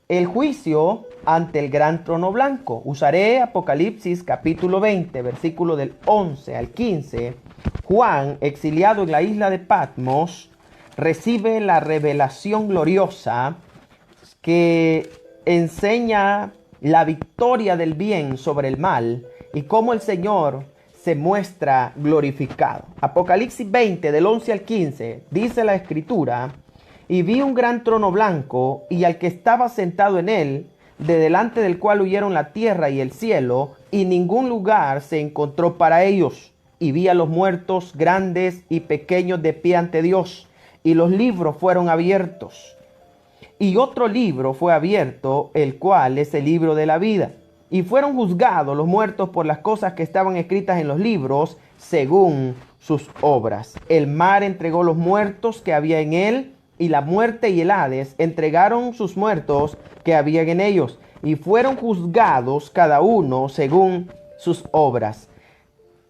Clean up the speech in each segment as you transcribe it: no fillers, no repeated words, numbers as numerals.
El juicio ante el gran trono blanco. Usaré Apocalipsis capítulo 20, versículo del 11 al 15. Juan, exiliado en la isla de Patmos, recibe la revelación gloriosa que enseña la victoria del bien sobre el mal y cómo el Señor se muestra glorificado. Apocalipsis 20, del 11 al 15, dice la Escritura: y vi un gran trono blanco y al que estaba sentado en él, de delante del cual huyeron la tierra y el cielo, y ningún lugar se encontró para ellos. Y vi a los muertos, grandes y pequeños, de pie ante Dios, y los libros fueron abiertos. Y otro libro fue abierto, el cual es el libro de la vida. Y fueron juzgados los muertos por las cosas que estaban escritas en los libros, según sus obras. El mar entregó los muertos que había en él, y la muerte y el Hades entregaron sus muertos que habían en ellos, y fueron juzgados cada uno según sus obras.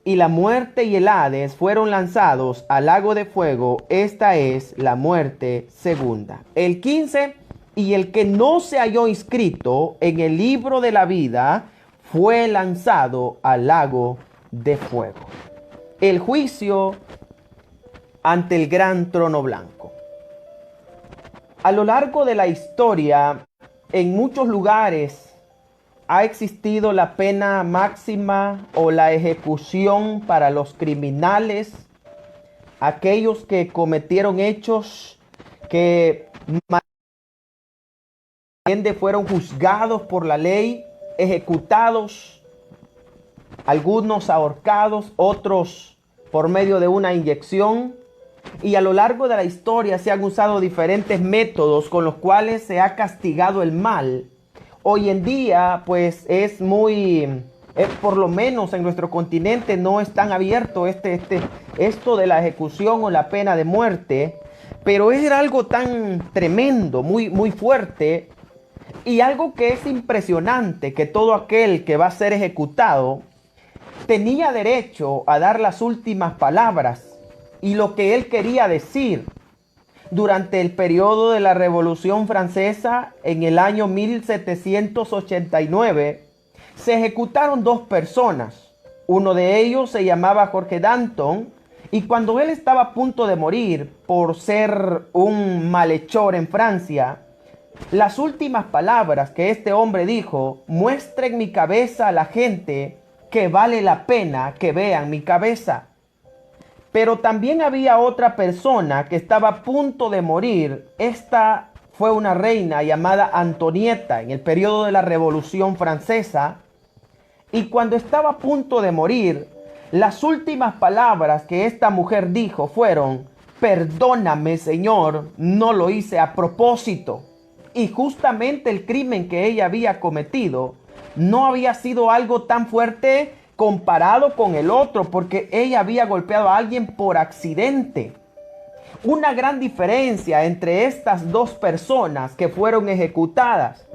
Y la muerte y el Hades fueron lanzados al lago de fuego. Esta es la muerte segunda. El 15, y el que no se halló inscrito en el libro de la vida fue lanzado al lago de fuego. El juicio ante el gran trono blanco. A lo largo de la historia, en muchos lugares ha existido la pena máxima o la ejecución para los criminales, aquellos que cometieron hechos que fueron juzgados por la ley, ejecutados, algunos ahorcados, otros por medio de una inyección. Y a lo largo de la historia se han usado diferentes métodos con los cuales se ha castigado el mal. Hoy en día, pues por lo menos en nuestro continente no es tan abierto esto de la ejecución o la pena de muerte, pero era algo tan tremendo, muy fuerte, y algo que es impresionante, que todo aquel que va a ser ejecutado tenía derecho a dar las últimas palabras y lo que él quería decir. Durante el periodo de la Revolución Francesa, en el año 1789, se ejecutaron dos personas. Uno de ellos se llamaba Jorge Danton, y cuando él estaba a punto de morir por ser un malhechor en Francia, las últimas palabras que este hombre dijo: muestren mi cabeza a la gente, que vale la pena que vean mi cabeza. Pero también había otra persona que estaba a punto de morir. Esta fue una reina llamada Antonieta en el periodo de la Revolución Francesa. Y cuando estaba a punto de morir, las últimas palabras que esta mujer dijo fueron: perdóname, Señor, no lo hice a propósito. Y justamente el crimen que ella había cometido no había sido algo tan fuerte comparado con el otro, porque ella había golpeado a alguien por accidente. Una gran diferencia entre estas dos personas que fueron ejecutadas: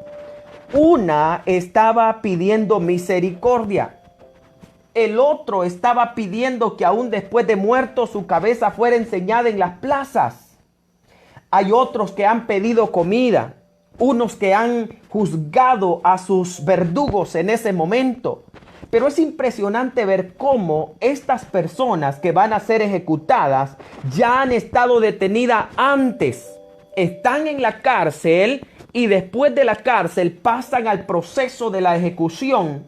una estaba pidiendo misericordia, el otro estaba pidiendo que aún después de muerto su cabeza fuera enseñada en las plazas. Hay otros que han pedido comida, unos que han juzgado a sus verdugos en ese momento. Pero es impresionante ver cómo estas personas que van a ser ejecutadas ya han estado detenidas antes. Están en la cárcel y después de la cárcel pasan al proceso de la ejecución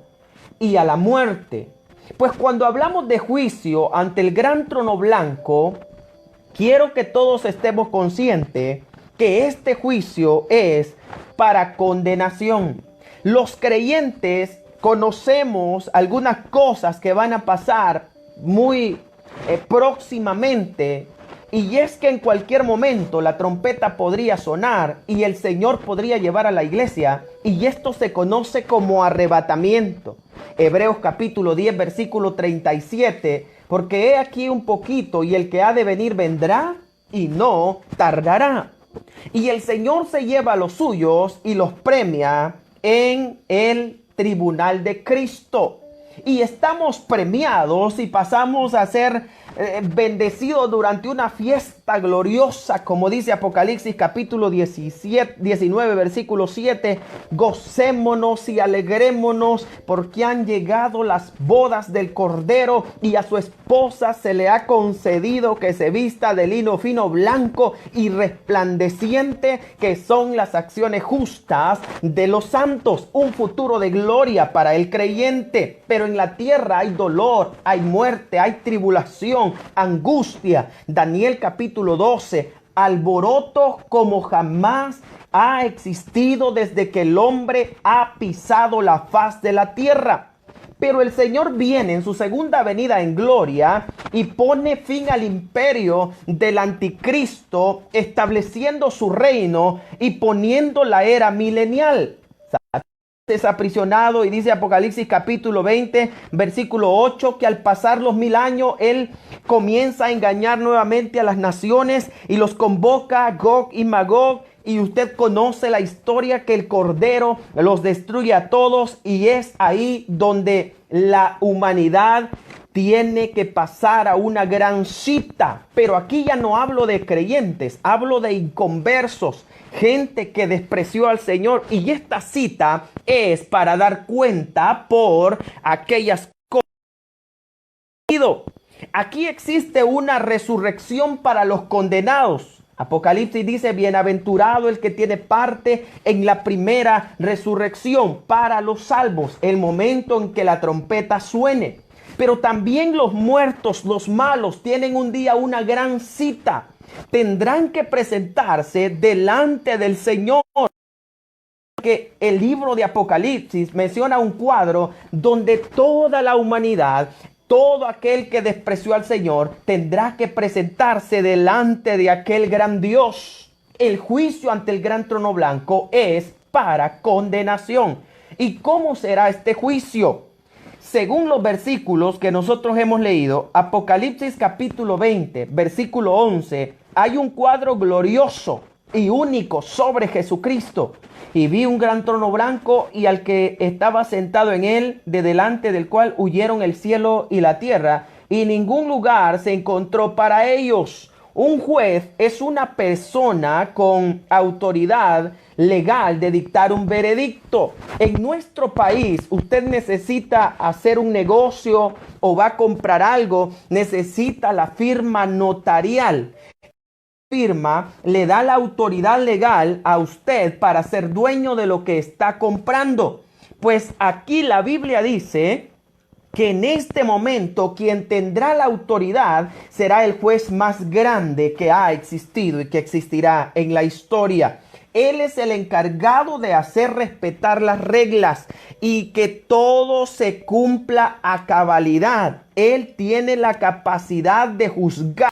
y a la muerte. Pues cuando hablamos de juicio ante el gran trono blanco, quiero que todos estemos conscientes que este juicio es para condenación. Los creyentes conocemos algunas cosas que van a pasar muy próximamente, y es que en cualquier momento la trompeta podría sonar y el Señor podría llevar a la iglesia, y esto se conoce como arrebatamiento. Hebreos capítulo 10 versículo 37, porque he aquí un poquito y el que ha de venir vendrá y no tardará. Y el Señor se lleva a los suyos y los premia en el tribunal de Cristo. Y estamos premiados y pasamos a ser bendecidos durante una fiesta fiesta gloriosa, como dice Apocalipsis capítulo 19, versículo 7. Gocémonos y alegrémonos porque han llegado las bodas del Cordero y a su esposa se le ha concedido que se vista de lino fino blanco y resplandeciente, que son las acciones justas de los santos. Un futuro de gloria para el creyente. Pero en la tierra hay dolor, hay muerte, hay tribulación, angustia. Daniel capítulo 12, alboroto como jamás ha existido desde que el hombre ha pisado la faz de la tierra. Pero el Señor viene en su segunda venida en gloria y pone fin al imperio del anticristo, estableciendo su reino y poniendo la era milenial. Es aprisionado, y dice Apocalipsis capítulo 20 versículo 8 que al pasar los 1000 años él comienza a engañar nuevamente a las naciones y los convoca a Gog y Magog, y usted conoce la historia, que el Cordero los destruye a todos, y es ahí donde la humanidad tiene que pasar a una gran cita. Pero aquí ya no hablo de creyentes, hablo de inconversos, gente que despreció al Señor. Y esta cita es para dar cuenta por aquellas cosas. Aquí existe una resurrección para los condenados. Apocalipsis dice: bienaventurado el que tiene parte en la primera resurrección. Para los salvos, el momento en que la trompeta suene. Pero también los muertos, los malos, tienen un día una gran cita. Tendrán que presentarse delante del Señor. Que el libro de Apocalipsis menciona un cuadro donde toda la humanidad, todo aquel que despreció al Señor, tendrá que presentarse delante de aquel gran Dios. El juicio ante el gran trono blanco es para condenación. ¿Y cómo será este juicio? Según los versículos que nosotros hemos leído, Apocalipsis capítulo 20, versículo 11, hay un cuadro glorioso y único sobre Jesucristo. Y vi un gran trono blanco y al que estaba sentado en él, de delante del cual huyeron el cielo y la tierra, y ningún lugar se encontró para ellos. Un juez es una persona con autoridad legal de dictar un veredicto. En nuestro país, usted necesita hacer un negocio o va a comprar algo, necesita la firma notarial. Firma le da la autoridad legal a usted para ser dueño de lo que está comprando. Pues aquí la Biblia dice que en este momento quien tendrá la autoridad será el juez más grande que ha existido y que existirá en la historia. Él es el encargado de hacer respetar las reglas y que todo se cumpla a cabalidad. Él tiene la capacidad de juzgar.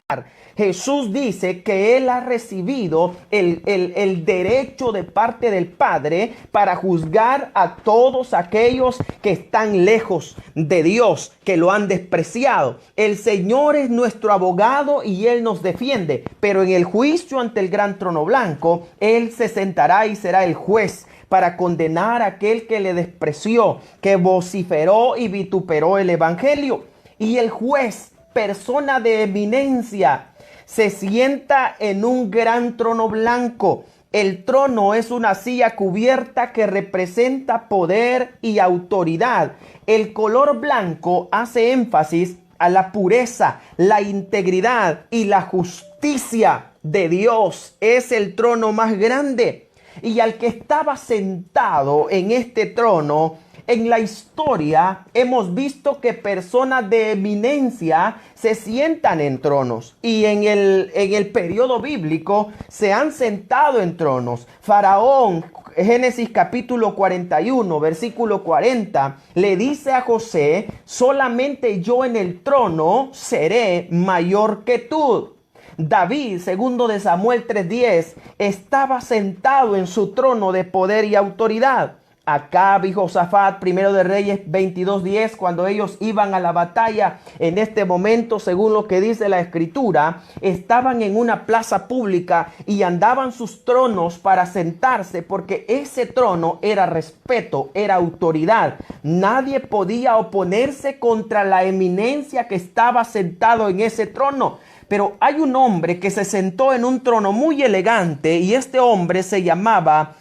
Jesús dice que Él ha recibido el derecho de parte del Padre para juzgar a todos aquellos que están lejos de Dios, que lo han despreciado. El Señor es nuestro abogado y Él nos defiende, pero en el juicio ante el gran trono blanco, Él se sentará y será el juez para condenar a aquel que le despreció, que vociferó y vituperó el evangelio. Y el juez, persona de eminencia, se sienta en un gran trono blanco. El trono es una silla cubierta que representa poder y autoridad. El color blanco hace énfasis a la pureza, la integridad y la justicia de Dios. Es el trono más grande. Y al que estaba sentado en este trono, en la historia hemos visto que personas de eminencia se sientan en tronos. Y en el periodo bíblico se han sentado en tronos. Faraón, Génesis capítulo 41, versículo 40, le dice a José: solamente yo en el trono seré mayor que tú. David, segundo de Samuel 3:10, estaba sentado en su trono de poder y autoridad. Acab y Josafat, primero de Reyes 22:10, cuando ellos iban a la batalla, en este momento, según lo que dice la Escritura, estaban en una plaza pública y andaban sus tronos para sentarse, porque ese trono era respeto, era autoridad. Nadie podía oponerse contra la eminencia que estaba sentado en ese trono. Pero hay un hombre que se sentó en un trono muy elegante y este hombre se llamaba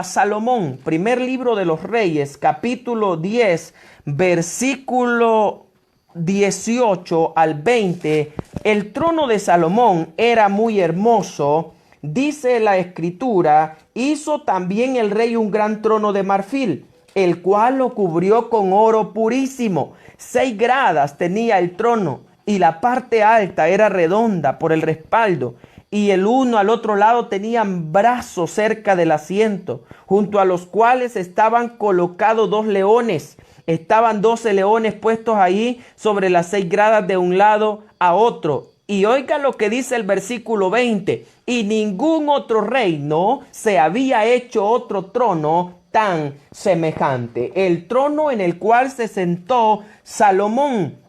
Salomón. Primer libro de los Reyes, capítulo 10, versículo 18 al 20. El trono de Salomón era muy hermoso. Dice la escritura, hizo también el rey un gran trono de marfil, el cual lo cubrió con oro purísimo. 6 gradas tenía el trono, y la parte alta era redonda por el respaldo, y el uno al otro lado tenían brazos cerca del asiento, junto a los cuales estaban colocados 2 leones. Estaban 12 leones puestos ahí sobre las 6 gradas de un lado a otro. Y oiga lo que dice el versículo 20. Y ningún otro reino se había hecho otro trono tan semejante. El trono en el cual se sentó Salomón.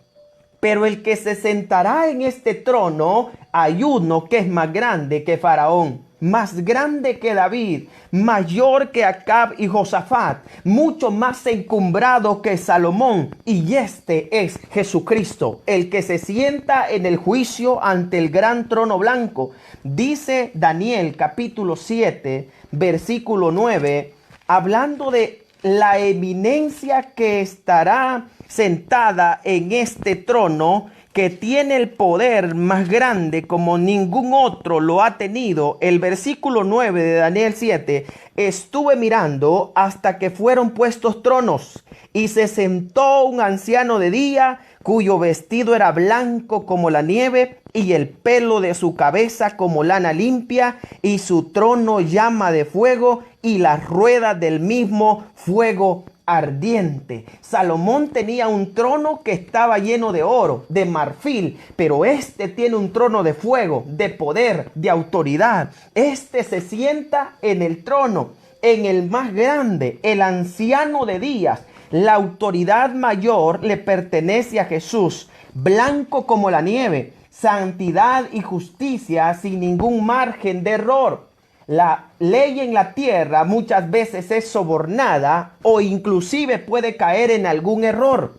Pero el que se sentará en este trono, hay uno que es más grande que Faraón, más grande que David, mayor que Acab y Josafat, mucho más encumbrado que Salomón. Y este es Jesucristo, el que se sienta en el juicio ante el gran trono blanco. Dice Daniel capítulo 7, versículo 9, hablando de la eminencia que estará sentada en este trono, que tiene el poder más grande como ningún otro lo ha tenido. El versículo 9 de Daniel 7, estuve mirando hasta que fueron puestos tronos, y se sentó un anciano de día, cuyo vestido era blanco como la nieve, y el pelo de su cabeza como lana limpia, y su trono llama de fuego, y las ruedas del mismo fuego ardiente. Salomón tenía un trono que estaba lleno de oro, de marfil, pero este tiene un trono de fuego, de poder, de autoridad. Este se sienta en el trono, en el más grande, el anciano de días. La autoridad mayor le pertenece a Jesús, blanco como la nieve, santidad y justicia sin ningún margen de error. La ley en la tierra muchas veces es sobornada o inclusive puede caer en algún error.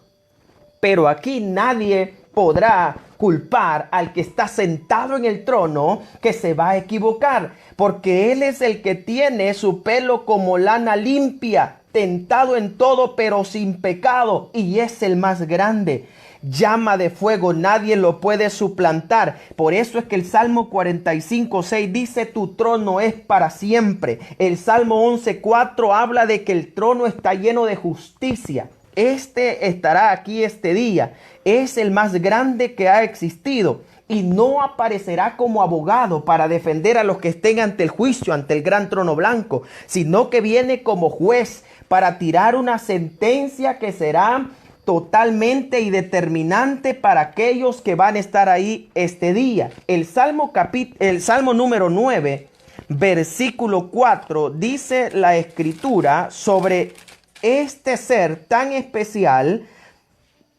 Pero aquí nadie podrá culpar al que está sentado en el trono que se va a equivocar, porque Él es el que tiene su pelo como lana limpia, tentado en todo pero sin pecado, y es el más grande. Llama de fuego, nadie lo puede suplantar. Por eso es que el Salmo 45:6 dice, tu trono es para siempre. El Salmo 11:4 habla de que el trono está lleno de justicia. Este estará aquí este día. Es el más grande que ha existido. Y no aparecerá como abogado para defender a los que estén ante el juicio, ante el gran trono blanco, sino que viene como juez para tirar una sentencia que será totalmente y determinante para aquellos que van a estar ahí este día. El Salmo número 9, versículo 4, dice la escritura sobre este ser tan especial,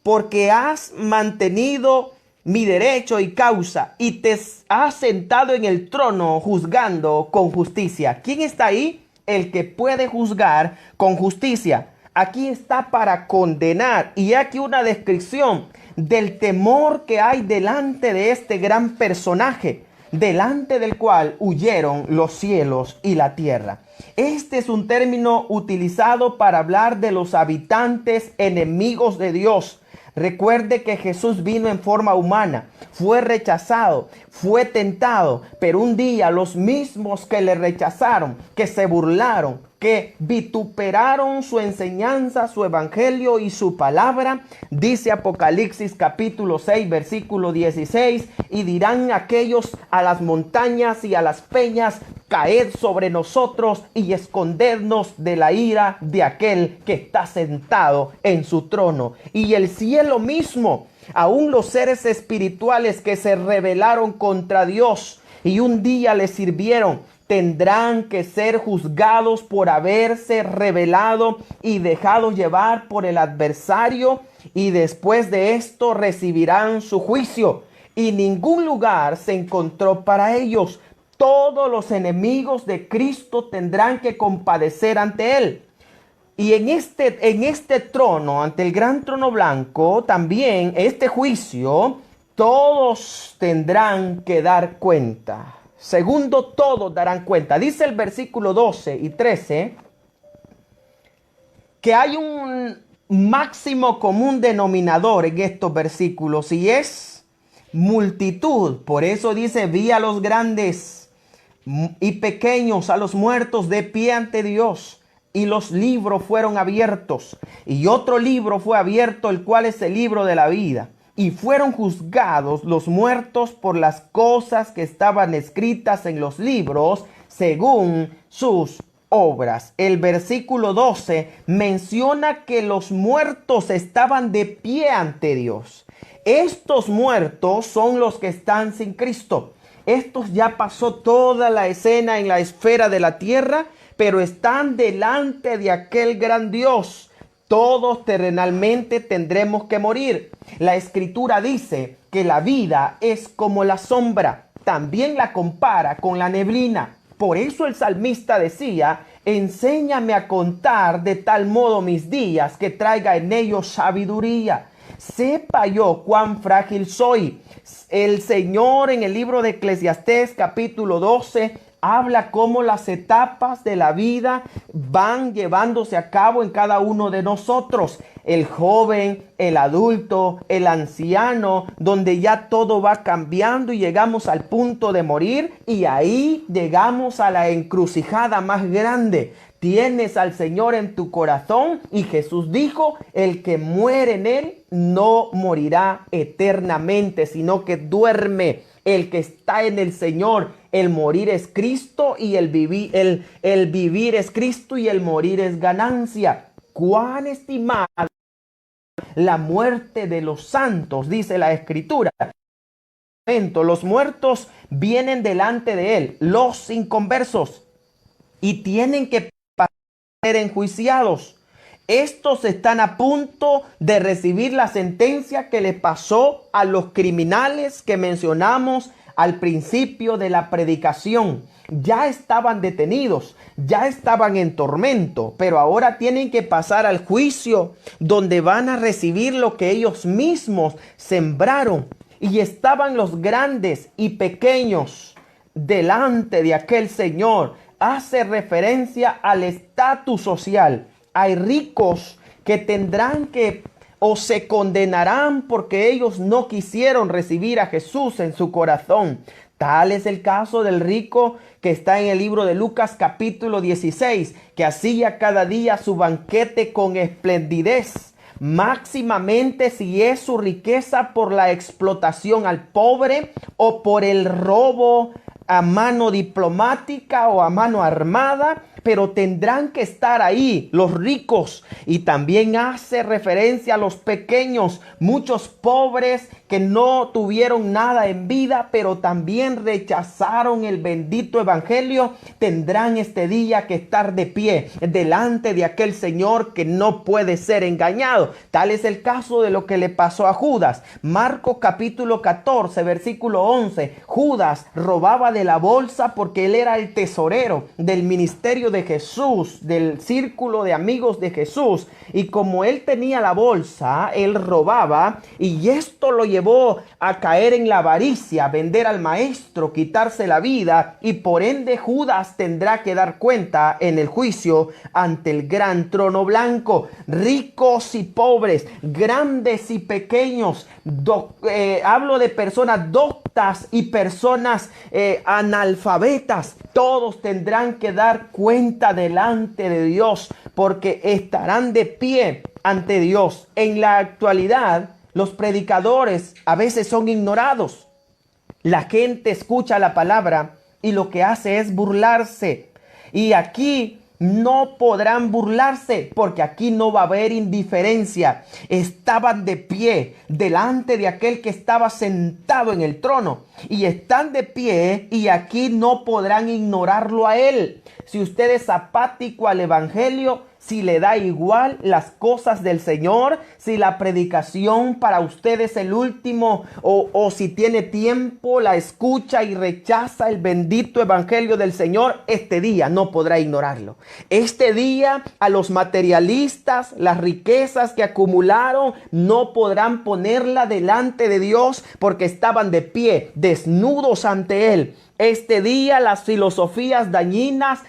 porque has mantenido mi derecho y causa y te has sentado en el trono juzgando con justicia. ¿Quién está ahí? El que puede juzgar con justicia. Aquí está para condenar. Y aquí una descripción del temor que hay delante de este gran personaje, delante del cual huyeron los cielos y la tierra. Este es un término utilizado para hablar de los habitantes enemigos de Dios. Recuerde que Jesús vino en forma humana, fue rechazado, fue tentado, pero un día los mismos que le rechazaron, que se burlaron, que vituperaron su enseñanza, su evangelio y su palabra, dice Apocalipsis capítulo 6, versículo 16, y dirán aquellos a las montañas y a las peñas, caed sobre nosotros y escondernos de la ira de aquel que está sentado en su trono. Y el cielo mismo, aún los seres espirituales que se rebelaron contra Dios y un día le sirvieron, tendrán que ser juzgados por haberse rebelado y dejado llevar por el adversario, y después de esto recibirán su juicio, y ningún lugar se encontró para ellos. Todos los enemigos de Cristo tendrán que compadecer ante Él. Y en este trono, ante el gran trono blanco, también este juicio todos tendrán que dar cuenta. Segundo, todos darán cuenta. Dice el versículo 12 y 13 que hay un máximo común denominador en estos versículos y es multitud. Por eso dice: vi a los grandes y pequeños, a los muertos de pie ante Dios, y los libros fueron abiertos, y otro libro fue abierto, el cual es el libro de la vida. Y fueron juzgados los muertos por las cosas que estaban escritas en los libros, según sus obras. El versículo 12 menciona que los muertos estaban de pie ante Dios. Estos muertos son los que están sin Cristo. Estos ya pasó toda la escena en la esfera de la tierra, pero están delante de aquel gran Dios. Todos terrenalmente tendremos que morir. La Escritura dice que la vida es como la sombra. También la compara con la neblina. Por eso el salmista decía: enséñame a contar de tal modo mis días, que traiga en ellos sabiduría. Sepa yo cuán frágil soy. El Señor en el libro de Eclesiastés capítulo 12 habla cómo las etapas de la vida van llevándose a cabo en cada uno de nosotros. El joven, el adulto, el anciano, donde ya todo va cambiando y llegamos al punto de morir, y ahí llegamos a la encrucijada más grande. Tienes al Señor en tu corazón y Jesús dijo: el que muere en él no morirá eternamente, sino que duerme. El que está en el Señor, el morir es Cristo y el vivir es Cristo y el morir es ganancia. Cuán estimada la muerte de los santos, dice la Escritura. Los muertos vienen delante de él, los inconversos, y tienen que ser enjuiciados. Estos están a punto de recibir la sentencia que le pasó a los criminales que mencionamos al principio de la predicación. Ya estaban detenidos, ya estaban en tormento, pero ahora tienen que pasar al juicio, donde van a recibir lo que ellos mismos sembraron. Y estaban los grandes y pequeños delante de aquel Señor. Hace referencia al estatus social. Hay ricos que tendrán que o se condenarán porque ellos no quisieron recibir a Jesús en su corazón. Tal es el caso del rico que está en el libro de Lucas capítulo 16, que hacía cada día su banquete con esplendidez, máximamente si es su riqueza por la explotación al pobre o por el robo a mano diplomática o a mano armada, pero tendrán que estar ahí los ricos. Y también hace referencia a los pequeños, muchos pobres que no tuvieron nada en vida, pero también rechazaron el bendito evangelio, tendrán este día que estar de pie delante de aquel Señor que no puede ser engañado. Tal es el caso de lo que le pasó a Judas. Marcos capítulo 14 versículo 11. Judas robaba de la bolsa porque él era el tesorero del ministerio de Jesús, del círculo de amigos de Jesús, y como él tenía la bolsa, él robaba, y esto lo llevó a caer en la avaricia, vender al maestro, quitarse la vida, y por ende Judas tendrá que dar cuenta en el juicio ante el gran trono blanco. Ricos y pobres, grandes y pequeños, hablo de personas doctas y personas analfabetas, todos tendrán que dar cuenta delante de Dios, porque estarán de pie ante Dios. En la actualidad, los predicadores a veces son ignorados. La gente escucha la palabra y lo que hace es burlarse. Y aquí no podrán burlarse, porque aquí no va a haber indiferencia. Estaban de pie delante de aquel que estaba sentado en el trono, y están de pie, y aquí no podrán ignorarlo a él. Si usted es apático al evangelio, si le da igual las cosas del Señor, si la predicación para usted es el último o si tiene tiempo, la escucha y rechaza el bendito evangelio del Señor, este día no podrá ignorarlo. Este día a los materialistas, las riquezas que acumularon, no podrán ponerla delante de Dios porque estaban de pie, desnudos ante Él. Este día las filosofías dañinas,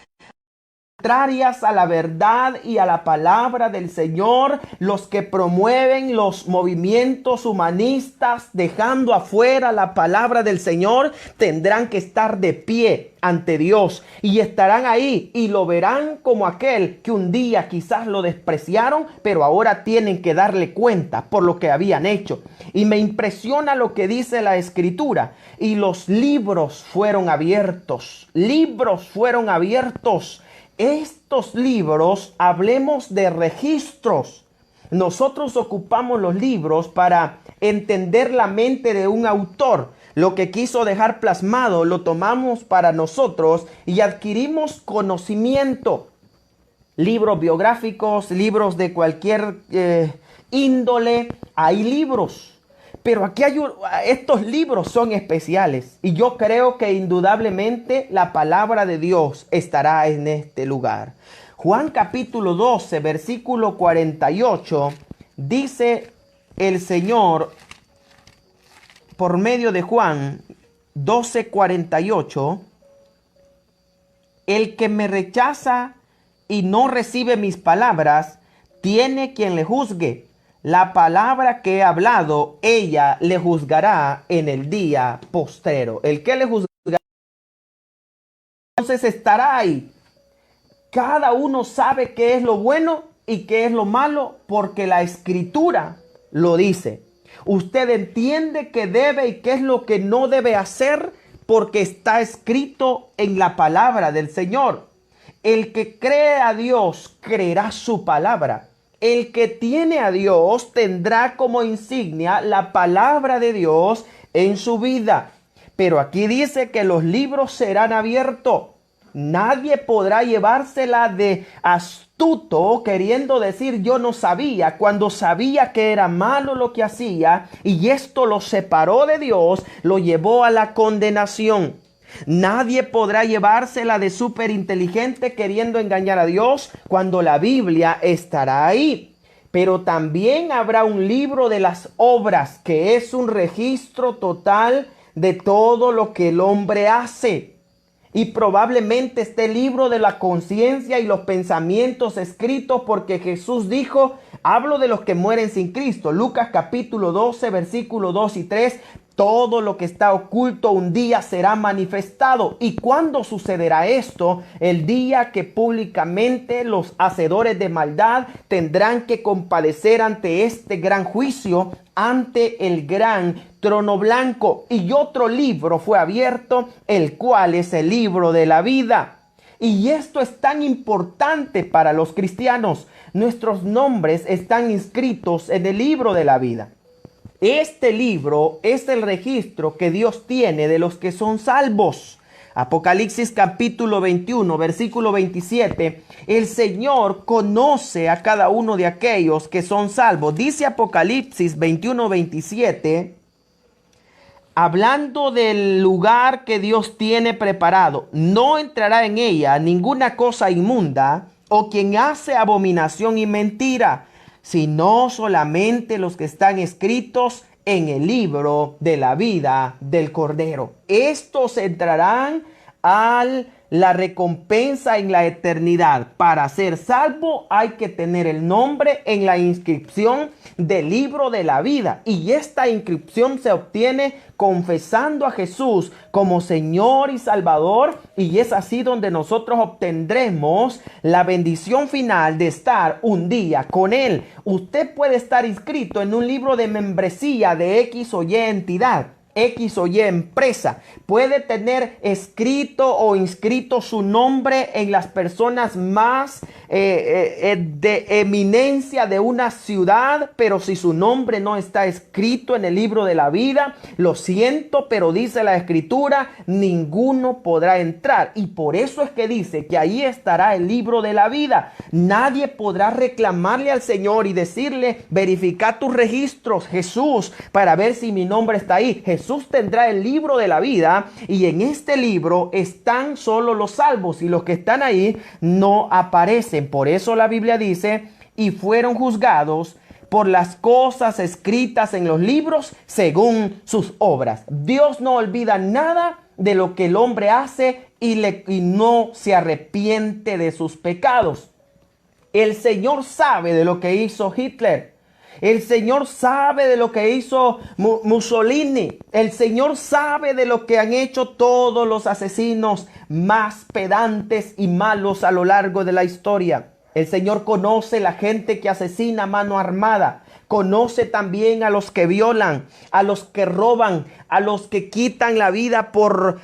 contrarias a la verdad y a la palabra del Señor, los que promueven los movimientos humanistas dejando afuera la palabra del Señor, tendrán que estar de pie ante Dios y estarán ahí y lo verán como aquel que un día quizás lo despreciaron, pero ahora tienen que darle cuenta por lo que habían hecho. Y me impresiona lo que dice la Escritura: y los libros fueron abiertos. Libros fueron abiertos. Estos libros, hablemos de registros. Nosotros ocupamos los libros para entender la mente de un autor. Lo que quiso dejar plasmado lo tomamos para nosotros y adquirimos conocimiento. Libros biográficos, libros de cualquier índole, hay libros. Pero aquí estos libros son especiales y yo creo que indudablemente la palabra de Dios estará en este lugar. Juan capítulo 12, versículo 48, dice el Señor por medio de Juan 12, 48, el que me rechaza y no recibe mis palabras, tiene quien le juzgue. La palabra que he hablado, ella le juzgará en el día postrero. El que le juzgará, entonces estará ahí. Cada uno sabe qué es lo bueno y qué es lo malo porque la Escritura lo dice. Usted entiende qué debe y qué es lo que no debe hacer porque está escrito en la palabra del Señor. El que cree a Dios creerá su palabra. El que tiene a Dios tendrá como insignia la palabra de Dios en su vida. Pero aquí dice que los libros serán abiertos. Nadie podrá llevársela de astuto queriendo decir yo no sabía, cuando sabía que era malo lo que hacía y esto lo separó de Dios, lo llevó a la condenación. Nadie podrá llevársela de súper inteligente queriendo engañar a Dios cuando la Biblia estará ahí. Pero también habrá un libro de las obras que es un registro total de todo lo que el hombre hace. Y probablemente esté el libro de la conciencia y los pensamientos escritos porque Jesús dijo, hablo de los que mueren sin Cristo. Lucas capítulo 12, versículos 2 y 3. Todo lo que está oculto un día será manifestado. ¿Y cuándo sucederá esto? El día que públicamente los hacedores de maldad tendrán que compadecer ante este gran juicio, ante el gran trono blanco. Y otro libro fue abierto, el cual es el libro de la vida. Y esto es tan importante para los cristianos. Nuestros nombres están inscritos en el libro de la vida. Este libro es el registro que Dios tiene de los que son salvos. Apocalipsis capítulo 21, versículo 27. El Señor conoce a cada uno de aquellos que son salvos. Dice Apocalipsis 21, 27. Hablando del lugar que Dios tiene preparado, no entrará en ella ninguna cosa inmunda o quien hace abominación y mentira, sino solamente los que están escritos en el libro de la vida del Cordero. Estos entrarán a la recompensa en la eternidad. Para ser salvo hay que tener el nombre en la inscripción del libro de la vida. Y esta inscripción se obtiene confesando a Jesús como Señor y Salvador. Y es así donde nosotros obtendremos la bendición final de estar un día con Él. Usted puede estar inscrito en un libro de membresía de X o Y entidad. X o Y empresa, puede tener escrito o inscrito su nombre en las personas más de eminencia de una ciudad, pero si su nombre no está escrito en el libro de la vida, lo siento, pero dice la escritura, ninguno podrá entrar. Y por eso es que dice que ahí estará el libro de la vida. Nadie podrá reclamarle al Señor y decirle, verifica tus registros, Jesús, para ver si mi nombre está ahí. Jesús tendrá el libro de la vida y en este libro están solo los salvos y los que están ahí no aparecen. Por eso la Biblia dice, y fueron juzgados por las cosas escritas en los libros según sus obras. Dios no olvida nada de lo que el hombre hace y no se arrepiente de sus pecados. El Señor sabe de lo que hizo Hitler. El Señor sabe de lo que hizo Mussolini. El Señor sabe de lo que han hecho todos los asesinos más pedantes y malos a lo largo de la historia. El Señor conoce la gente que asesina a mano armada. Conoce también a los que violan, a los que roban, a los que quitan la vida por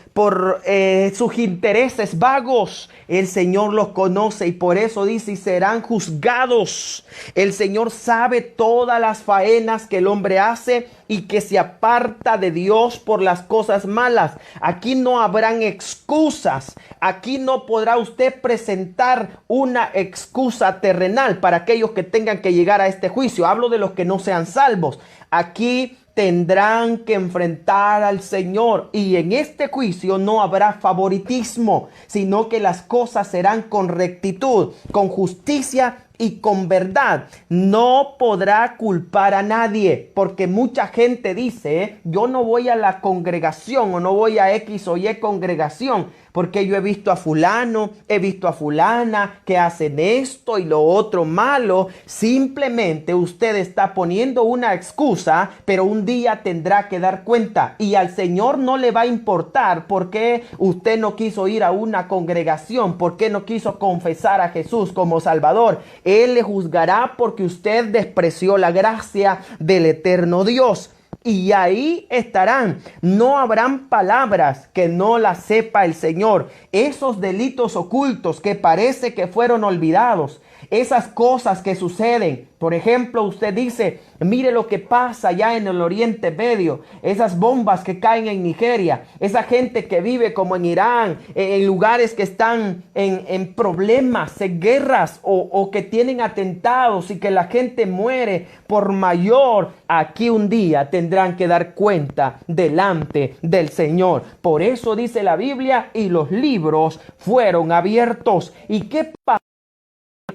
sus intereses vagos. El Señor los conoce y por eso dice, y serán juzgados. El Señor sabe todas las faenas que el hombre hace y que se aparta de Dios por las cosas malas. Aquí no habrán excusas. Aquí no podrá usted presentar una excusa terrenal para aquellos que tengan que llegar a este juicio. Hablo de los que no sean salvos. Aquí tendrán que enfrentar al Señor y en este juicio no habrá favoritismo, sino que las cosas serán con rectitud, con justicia y con verdad. No podrá culpar a nadie, porque mucha gente dice, yo no voy a la congregación o no voy a X o Y congregación, porque yo he visto a fulano, he visto a fulana que hacen esto y lo otro malo. Simplemente usted está poniendo una excusa, pero un día tendrá que dar cuenta y al Señor no le va a importar por qué usted no quiso ir a una congregación, por qué no quiso confesar a Jesús como Salvador. Él le juzgará porque usted despreció la gracia del eterno Dios. Y ahí estarán. No habrán palabras que no las sepa el Señor. Esos delitos ocultos que parece que fueron olvidados. Esas cosas que suceden. Por ejemplo, usted dice, mire lo que pasa allá en el Oriente Medio. Esas bombas que caen en Nigeria. Esa gente que vive como en Irán. En lugares que están en problemas, en guerras o que tienen atentados y que la gente muere por mayor. Aquí un día tendrán que dar cuenta delante del Señor. Por eso dice la Biblia, y los libros fueron abiertos. ¿Y qué pasa?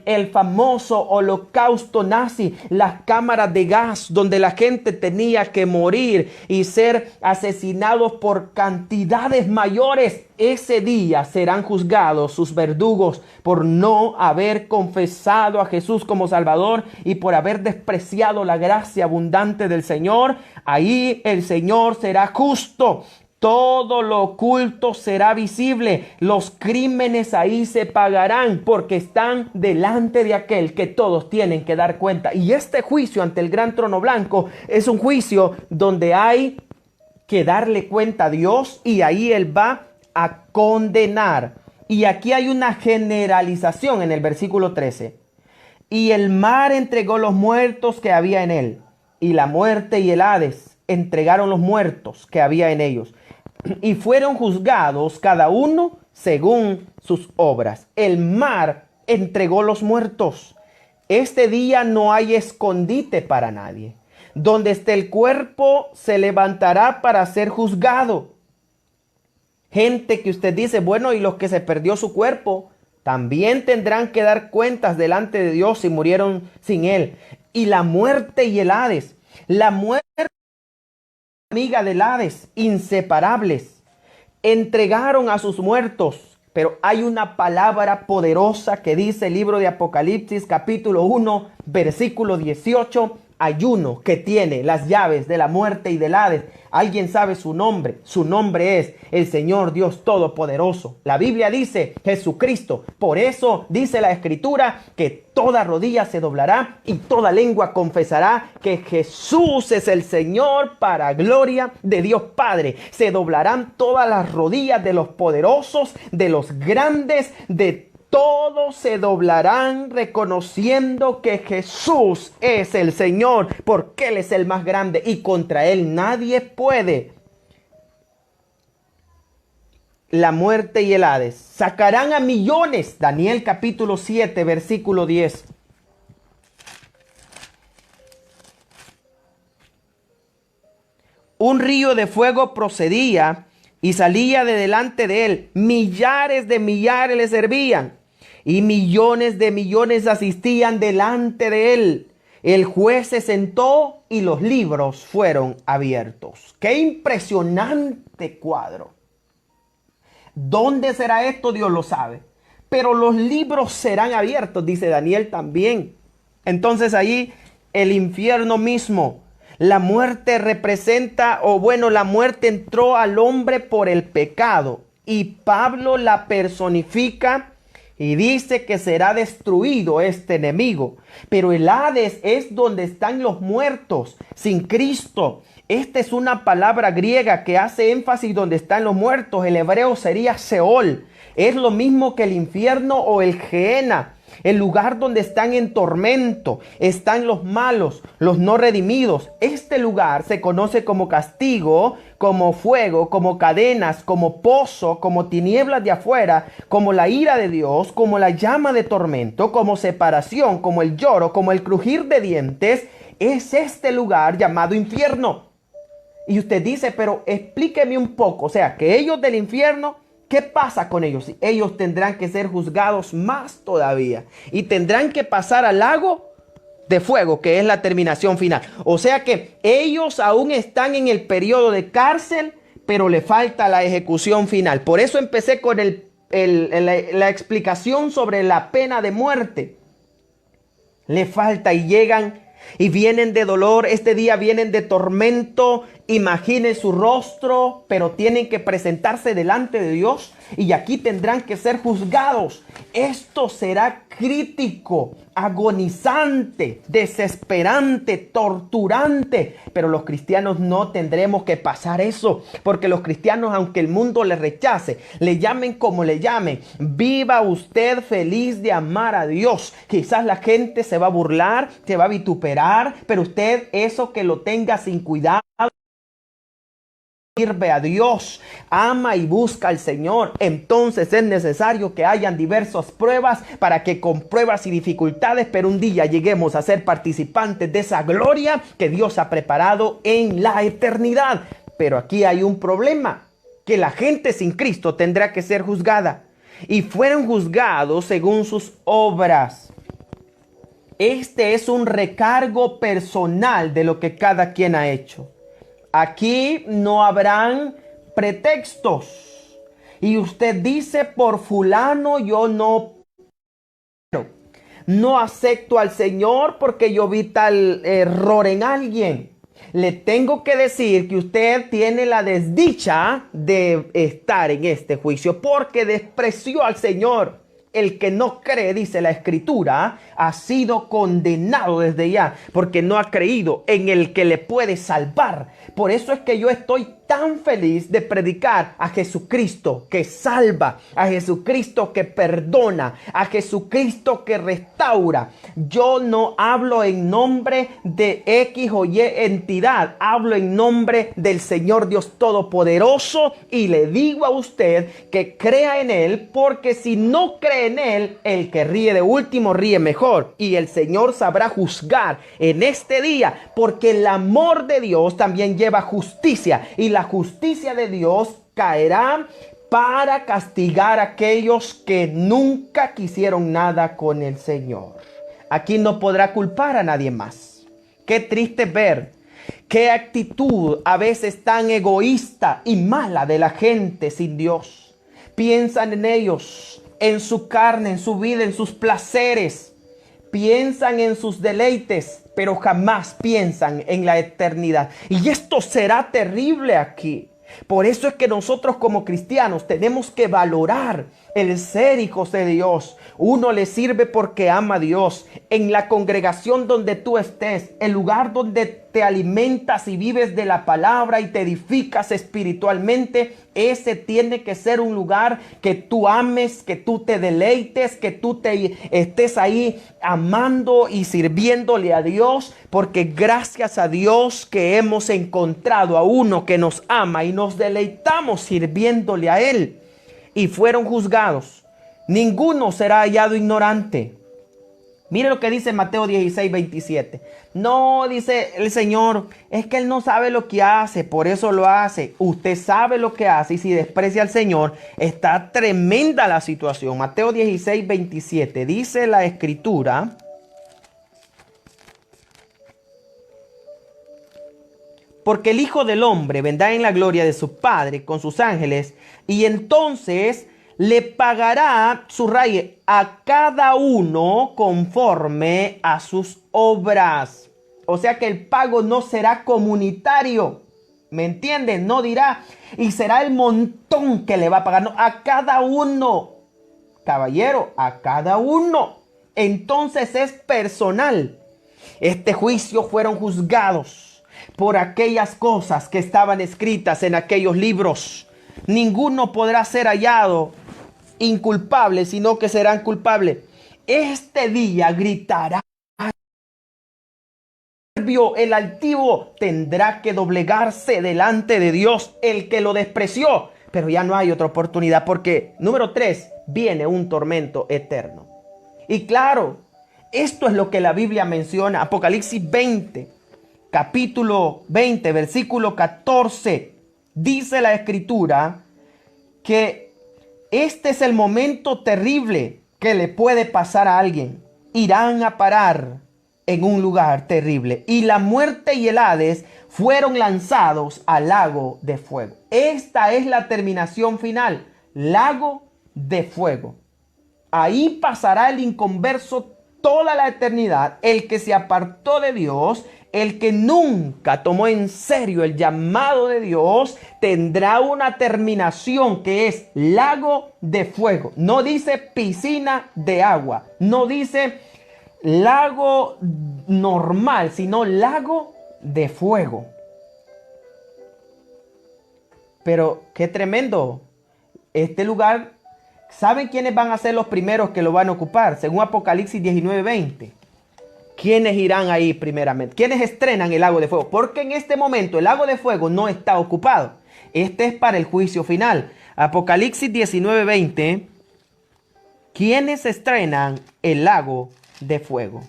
El famoso holocausto nazi, las cámaras de gas donde la gente tenía que morir y ser asesinados por cantidades mayores. Ese día serán juzgados sus verdugos por no haber confesado a Jesús como Salvador y por haber despreciado la gracia abundante del Señor. Ahí el Señor será justo. Todo lo oculto será visible. Los crímenes ahí se pagarán porque están delante de aquel que todos tienen que dar cuenta. Y este juicio ante el gran trono blanco es un juicio donde hay que darle cuenta a Dios y ahí Él va a condenar. Y aquí hay una generalización en el versículo 13. Y el mar entregó los muertos que había en él, y la muerte y el Hades entregaron los muertos que había en ellos. Y fueron juzgados cada uno según sus obras. El mar entregó los muertos. Este día no hay escondite para nadie. Donde esté el cuerpo se levantará para ser juzgado. Gente que usted dice, bueno, y los que se perdió su cuerpo también tendrán que dar cuentas delante de Dios si murieron sin él. Y la muerte y el Hades. La muerte amiga del Hades, inseparables, entregaron a sus muertos. Pero hay una palabra poderosa que dice el libro de Apocalipsis capítulo 1 versículo 18. hay uno que tiene las llaves de la muerte y del Hades. ¿Alguien sabe su nombre? Su nombre es el Señor Dios Todopoderoso. La Biblia dice Jesucristo. Por eso dice la Escritura que toda rodilla se doblará y toda lengua confesará que Jesús es el Señor, para gloria de Dios Padre. Se doblarán todas las rodillas de los poderosos, de los grandes, de todos se doblarán reconociendo que Jesús es el Señor, porque Él es el más grande y contra Él nadie puede. La muerte y el Hades sacarán a millones. Daniel capítulo 7, versículo 10. Un río de fuego procedía y salía de delante de él. Millares de millares le servían y millones de millones asistían delante de él. El juez se sentó y los libros fueron abiertos. ¡Qué impresionante cuadro! ¿Dónde será esto? Dios lo sabe. Pero los libros serán abiertos, dice Daniel también. Entonces ahí el infierno mismo, la muerte representa, la muerte entró al hombre por el pecado. Y Pablo la personifica y dice que será destruido este enemigo. Pero el Hades es donde están los muertos sin Cristo. Esta es una palabra griega que hace énfasis donde están los muertos. El hebreo sería Seol. Es lo mismo que el infierno o el Gehenna. El lugar donde están en tormento, están los malos, los no redimidos. Este lugar se conoce como castigo, como fuego, como cadenas, como pozo, como tinieblas de afuera, como la ira de Dios, como la llama de tormento, como separación, como el lloro, como el crujir de dientes. Es este lugar llamado infierno. Y usted dice, pero explíqueme un poco, o sea, que ellos del infierno, ¿qué pasa con ellos? Ellos tendrán que ser juzgados más todavía y tendrán que pasar al lago de fuego, que es la terminación final. O sea que ellos aún están en el periodo de cárcel, pero le falta la ejecución final. Por eso empecé con la explicación sobre la pena de muerte. Le falta y llegan y vienen de dolor. Este día vienen de tormento. Imaginen su rostro, pero tienen que presentarse delante de Dios y aquí tendrán que ser juzgados. Esto será crítico, agonizante, desesperante, torturante. Pero los cristianos no tendremos que pasar eso, porque los cristianos, aunque el mundo le rechace, le llamen como le llamen, viva usted feliz de amar a Dios. Quizás la gente se va a burlar, se va a vituperar, pero usted eso que lo tenga sin cuidado. Sirve a Dios, ama y busca al Señor. Entonces es necesario que hayan diversas pruebas para que con pruebas y dificultades, pero un día lleguemos a ser participantes de esa gloria que Dios ha preparado en la eternidad. Pero aquí hay un problema, que la gente sin Cristo tendrá que ser juzgada y fueron juzgados según sus obras. Este es un recargo personal de lo que cada quien ha hecho. Aquí no habrán pretextos. Y usted dice, por fulano yo no acepto al Señor porque yo vi tal error en alguien. Le tengo que decir que usted tiene la desdicha de estar en este juicio porque despreció al Señor. El que no cree, dice la Escritura, ha sido condenado desde ya, porque no ha creído en el que le puede salvar. Por eso es que yo estoy tan feliz de predicar a Jesucristo que salva, a Jesucristo que perdona, a Jesucristo que restaura. Yo no hablo en nombre de X o Y entidad, hablo en nombre del Señor Dios Todopoderoso y le digo a usted que crea en Él, porque si no cree en Él, el que ríe de último ríe mejor, y el Señor sabrá juzgar en este día, porque el amor de Dios también lleva justicia, y la justicia de Dios caerá para castigar a aquellos que nunca quisieron nada con el Señor. Aquí no podrá culpar a nadie más. Qué triste ver qué actitud a veces tan egoísta y mala de la gente sin Dios. Piensan en ellos, en su carne, en su vida, en sus placeres. piensan en sus deleites, pero jamás piensan en la eternidad. Y esto será terrible aquí. Por eso es que nosotros como cristianos tenemos que valorar el ser hijos de Dios. Uno le sirve porque ama a Dios. En la congregación donde tú estés, el lugar donde te alimentas y vives de la palabra y te edificas espiritualmente, ese tiene que ser un lugar que tú ames, que tú te deleites, que tú te estés ahí amando y sirviéndole a Dios, porque gracias a Dios que hemos encontrado a uno que nos ama y nos deleitamos sirviéndole a Él. Y fueron juzgados. Ninguno será hallado ignorante. Mire lo que dice Mateo 16, 27. No, dice el Señor, es que Él no sabe lo que hace, por eso lo hace. Usted sabe lo que hace y si desprecia al Señor, está tremenda la situación. Mateo 16, 27. Dice la Escritura: porque el Hijo del Hombre vendrá en la gloria de su Padre con sus ángeles, y entonces le pagará, subraye, a cada uno conforme a sus obras. O sea que el pago no será comunitario. ¿Me entienden? No dirá, y será el montón que le va a pagar. No, a cada uno. Caballero, a cada uno. Entonces es personal. Este juicio fueron juzgados por aquellas cosas que estaban escritas en aquellos libros. Ninguno podrá ser hallado inculpable, sino que serán culpables. Este día gritará el altivo, tendrá que doblegarse delante de Dios el que lo despreció. Pero ya no hay otra oportunidad, porque número 3, viene un tormento eterno. Y claro, esto es lo que la Biblia menciona. Apocalipsis 20, capítulo 20, versículo 14. Dice la Escritura que este es el momento terrible que le puede pasar a alguien. Irán a parar en un lugar terrible. Y la muerte y el Hades fueron lanzados al lago de fuego. Esta es la terminación final. Lago de fuego. Ahí pasará el inconverso toda la eternidad, el que se apartó de Dios, el que nunca tomó en serio el llamado de Dios, tendrá una terminación que es lago de fuego. No dice piscina de agua, no dice lago normal, sino lago de fuego. Pero qué tremendo. Este lugar, ¿saben quiénes van a ser los primeros que lo van a ocupar? Según Apocalipsis 19, 20. ¿Quiénes irán ahí primeramente? ¿Quiénes estrenan el lago de fuego? Porque en este momento el lago de fuego no está ocupado. Este es para el juicio final. Apocalipsis 19, 20. ¿Quiénes estrenan el lago de fuego?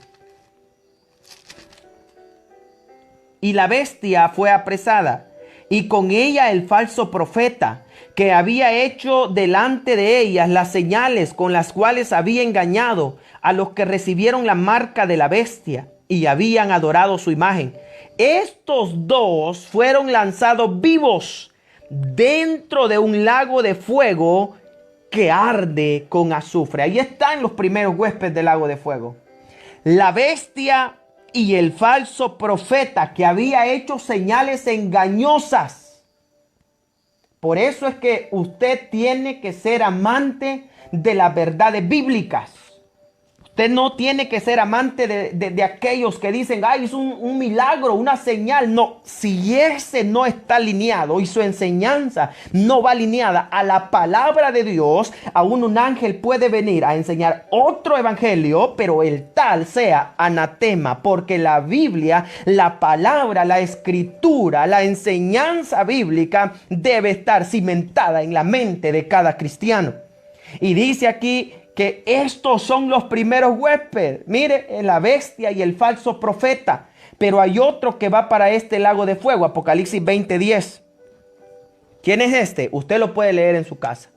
Y la bestia fue apresada, y con ella el falso profeta, que había hecho delante de ellas las señales con las cuales había engañado a los que recibieron la marca de la bestia y habían adorado su imagen. Estos dos fueron lanzados vivos dentro de un lago de fuego que arde con azufre. Ahí están los primeros huéspedes del lago de fuego. La bestia y el falso profeta que había hecho señales engañosas. Por eso es que usted tiene que ser amante de las verdades bíblicas. Usted no tiene que ser amante de aquellos que dicen, ay, es un milagro, una señal. No, si ese no está alineado y su enseñanza no va alineada a la palabra de Dios, aún un ángel puede venir a enseñar otro evangelio, pero el tal sea anatema, porque la Biblia, la palabra, la escritura, la enseñanza bíblica debe estar cimentada en la mente de cada cristiano. Y dice aquí que estos son los primeros huéspedes. Mire, la bestia y el falso profeta. Pero hay otro que va para este lago de fuego. Apocalipsis 20:10. ¿Quién es este? Usted lo puede leer en su casa.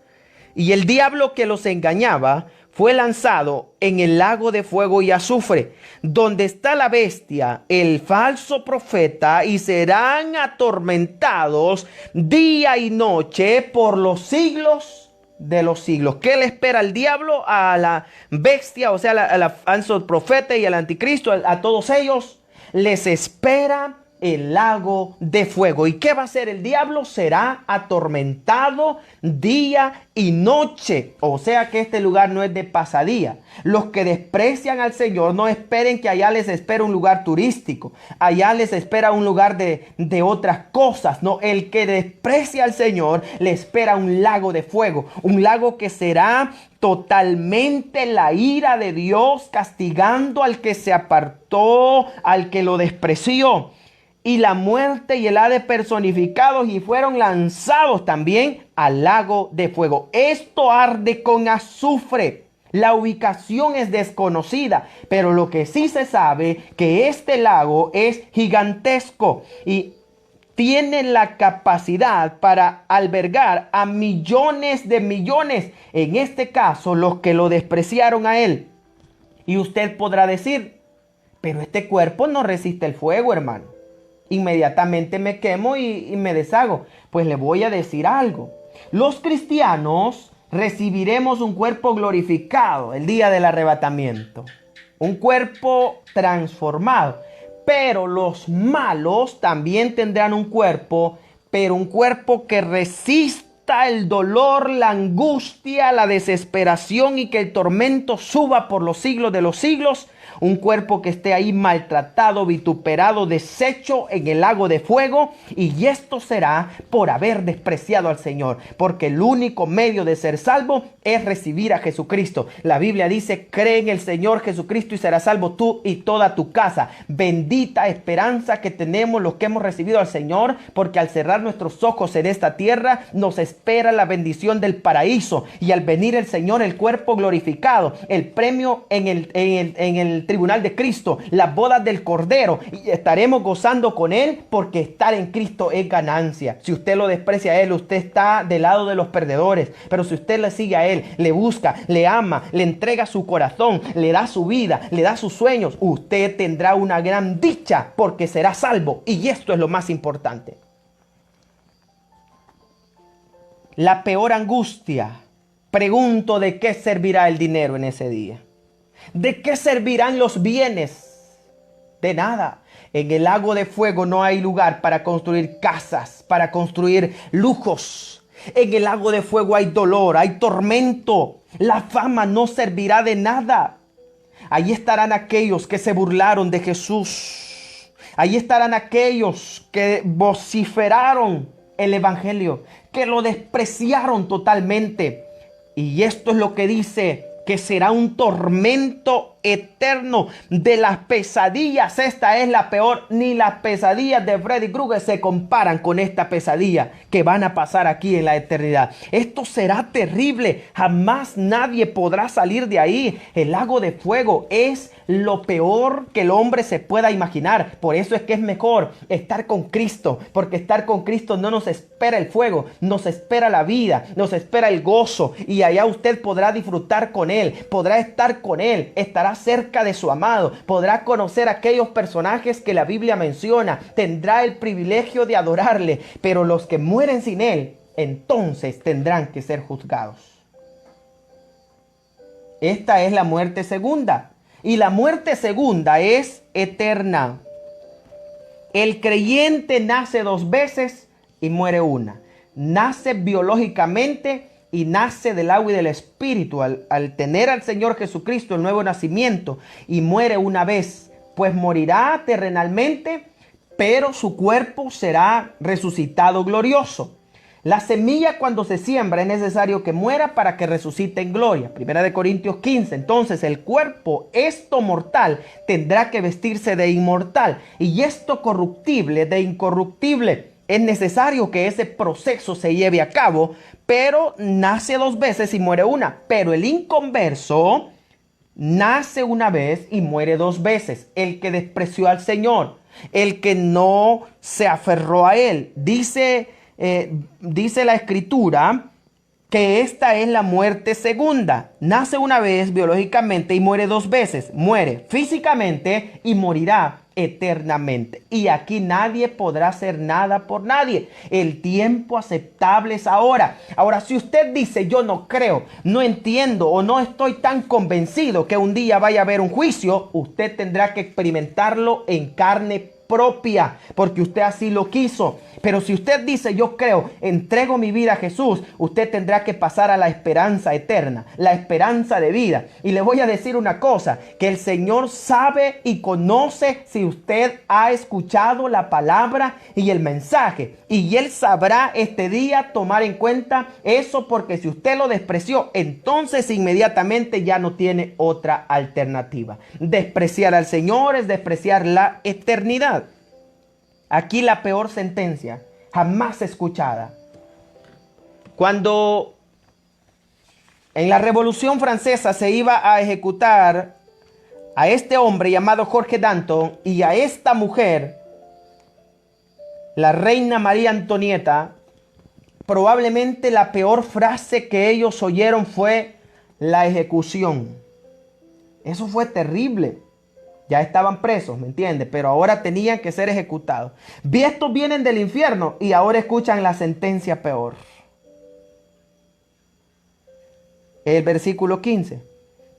Y el diablo que los engañaba fue lanzado en el lago de fuego y azufre, donde está la bestia, el falso profeta, y serán atormentados día y noche por los siglos de los siglos. ¿Qué le espera al diablo, a la bestia, o sea, al falso profeta y al anticristo, a todos ellos? Les espera el lago de fuego. ¿Y qué va a hacer el diablo? Será atormentado día y noche. O sea que este lugar no es de pasadía. Los que desprecian al Señor no esperen que allá les espera un lugar turístico. Allá les espera un lugar de otras cosas. No, el que desprecia al Señor le espera un lago de fuego. Un lago que será totalmente la ira de Dios, castigando al que se apartó, al que lo despreció. Y la muerte y el Hades personificados y fueron lanzados también al lago de fuego. Esto arde con azufre. La ubicación es desconocida, pero lo que sí se sabe que este lago es gigantesco y tiene la capacidad para albergar a millones de millones. En este caso, los que lo despreciaron a él. Y usted podrá decir, pero este cuerpo no resiste el fuego, hermano. Inmediatamente me quemo y me deshago. Pues le voy a decir algo. Los cristianos recibiremos un cuerpo glorificado el día del arrebatamiento. Un cuerpo transformado. Pero los malos también tendrán un cuerpo, pero un cuerpo que resista el dolor, la angustia, la desesperación y que el tormento suba por los siglos de los siglos. Un cuerpo que esté ahí maltratado, vituperado, deshecho en el lago de fuego. Y esto será por haber despreciado al Señor. Porque el único medio de ser salvo es recibir a Jesucristo. La Biblia dice, cree en el Señor Jesucristo y serás salvo tú y toda tu casa. Bendita esperanza que tenemos los que hemos recibido al Señor. Porque al cerrar nuestros ojos en esta tierra nos espera la bendición del paraíso. Y al venir el Señor, el cuerpo glorificado, el premio en el tribunal de Cristo, las bodas del Cordero, y estaremos gozando con Él, porque estar en Cristo es ganancia. Si usted lo desprecia a Él, usted está del lado de los perdedores. Pero si usted le sigue a Él, le busca, le ama, le entrega su corazón, le da su vida, le da sus sueños, usted tendrá una gran dicha, porque será salvo. Y esto es lo más importante. La peor angustia. Pregunto, ¿de qué servirá el dinero en ese día? ¿De qué servirán los bienes? De nada. En el lago de fuego no hay lugar para construir casas, para construir lujos. En el lago de fuego hay dolor, hay tormento. La fama no servirá de nada. Allí estarán aquellos que se burlaron de Jesús. Allí estarán aquellos que vociferaron el evangelio, que lo despreciaron totalmente. Y esto es lo que dice, que será un tormento eterno de las pesadillas. Esta es la peor. Ni las pesadillas de Freddy Krueger se comparan con esta pesadilla que van a pasar aquí en la eternidad. Esto será terrible. Jamás nadie podrá salir de ahí. El lago de fuego es lo peor que el hombre se pueda imaginar. Por eso es que es mejor estar con Cristo, porque estar con Cristo no nos espera el fuego, nos espera la vida, nos espera el gozo, y allá usted podrá disfrutar con Él, podrá estar con Él, estará cerca de su amado, podrá conocer aquellos personajes que la Biblia menciona, tendrá el privilegio de adorarle. Pero los que mueren sin Él, entonces tendrán que ser juzgados. Esta es la muerte segunda. Y la muerte segunda es eterna. El creyente nace dos veces y muere una. Nace biológicamente y nace del agua y del Espíritu al tener al Señor Jesucristo, el nuevo nacimiento, y muere una vez, pues morirá terrenalmente, pero su cuerpo será resucitado glorioso. La semilla, cuando se siembra, es necesario que muera para que resucite en gloria. 1 Corintios 15. Entonces el cuerpo, esto mortal, tendrá que vestirse de inmortal, y esto corruptible de incorruptible. Es necesario que ese proceso se lleve a cabo, pero nace dos veces y muere una. Pero el inconverso nace una vez y muere dos veces. El que despreció al Señor, el que no se aferró a Él. Dice la Escritura que esta es la muerte segunda. Nace una vez biológicamente y muere dos veces. Muere físicamente y morirá eternamente. Y aquí nadie podrá hacer nada por nadie. El tiempo aceptable es ahora. Ahora, si usted dice, yo no creo, no entiendo o no estoy tan convencido que un día vaya a haber un juicio, usted tendrá que experimentarlo en carne propia, porque usted así lo quiso. Pero si usted dice, yo creo, entrego mi vida a Jesús, usted tendrá que pasar a la esperanza eterna, la esperanza de vida. Y le voy a decir una cosa, que el Señor sabe y conoce si usted ha escuchado la palabra y el mensaje. Y Él sabrá este día tomar en cuenta eso, porque si usted lo despreció, entonces inmediatamente ya no tiene otra alternativa. Despreciar al Señor es despreciar la eternidad. Aquí la peor sentencia jamás escuchada. Cuando en la Revolución Francesa se iba a ejecutar a este hombre llamado Jorge Danton y a esta mujer, la reina María Antonieta, probablemente la peor frase que ellos oyeron fue la ejecución. Eso fue terrible. Ya estaban presos, ¿me entiendes? Pero ahora tenían que ser ejecutados. Estos vienen del infierno y ahora escuchan la sentencia peor. El versículo 15.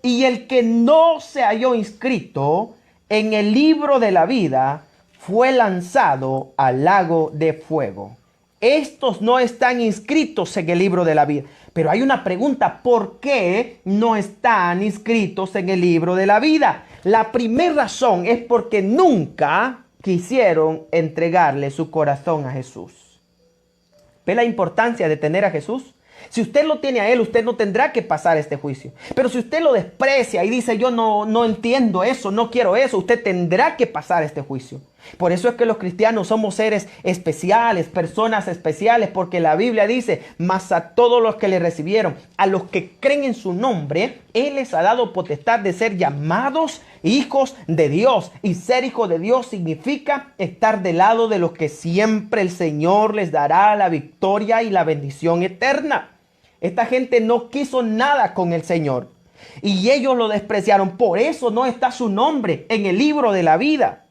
Y el que no se halló inscrito en el libro de la vida fue lanzado al lago de fuego. Estos no están inscritos en el libro de la vida. Pero hay una pregunta, ¿por qué no están inscritos en el libro de la vida? La primera razón es porque nunca quisieron entregarle su corazón a Jesús. ¿Ve la importancia de tener a Jesús? Si usted lo tiene a Él, usted no tendrá que pasar este juicio. Pero si usted lo desprecia y dice, yo no entiendo eso, no quiero eso, usted tendrá que pasar este juicio. Por eso es que los cristianos somos seres especiales, personas especiales, porque la Biblia dice, mas a todos los que le recibieron, a los que creen en su nombre, Él les ha dado potestad de ser llamados hijos de Dios. Y ser hijo de Dios significa estar del lado de los que siempre el Señor les dará la victoria y la bendición eterna. Esta gente no quiso nada con el Señor y ellos lo despreciaron. Por eso no está su nombre en el libro de la vida.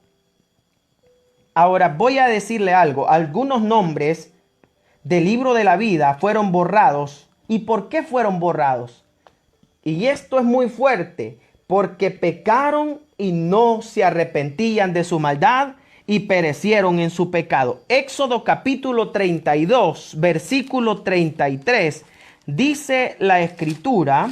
Ahora voy a decirle algo. Algunos nombres del libro de la vida fueron borrados. ¿Y por qué fueron borrados? Y esto es muy fuerte. Porque pecaron y no se arrepentían de su maldad y perecieron en su pecado. Éxodo capítulo 32, versículo 33. Dice la Escritura: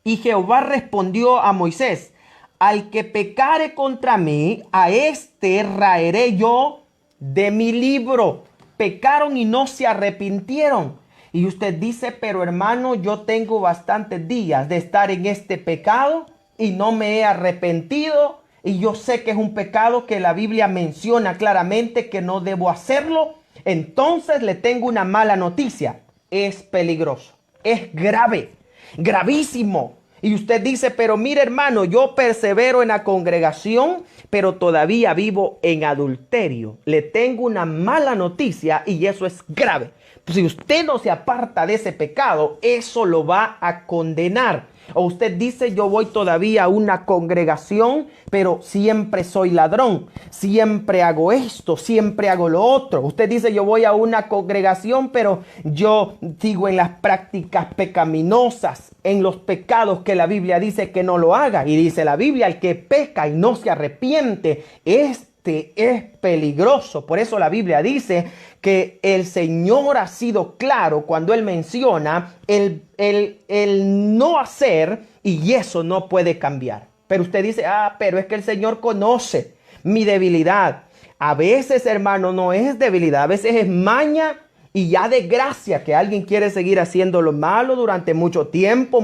y Jehová respondió a Moisés: al que pecare contra mí, a éste raeré yo de mi libro. Pecaron y no se arrepintieron. Y usted dice, pero hermano, yo tengo bastantes días de estar en este pecado y no me he arrepentido. Y yo sé que es un pecado que la Biblia menciona claramente que no debo hacerlo. Entonces le tengo una mala noticia. Es peligroso, es grave, gravísimo. Y usted dice, pero mire hermano, yo persevero en la congregación, pero todavía vivo en adulterio. Le tengo una mala noticia y eso es grave. Si usted no se aparta de ese pecado, eso lo va a condenar. O usted dice, yo voy todavía a una congregación, pero siempre soy ladrón, siempre hago esto, siempre hago lo otro. Usted dice, yo voy a una congregación, pero yo sigo en las prácticas pecaminosas, en los pecados que la Biblia dice que no lo haga. Y dice la Biblia, el que peca y no se arrepiente, es peligroso. Por eso la Biblia dice que el Señor ha sido claro cuando Él menciona el no hacer, y eso no puede cambiar. Pero usted dice, pero es que el Señor conoce mi debilidad. A veces, hermano, no es debilidad, a veces es maña y ya de gracia que alguien quiere seguir haciendo lo malo durante mucho tiempo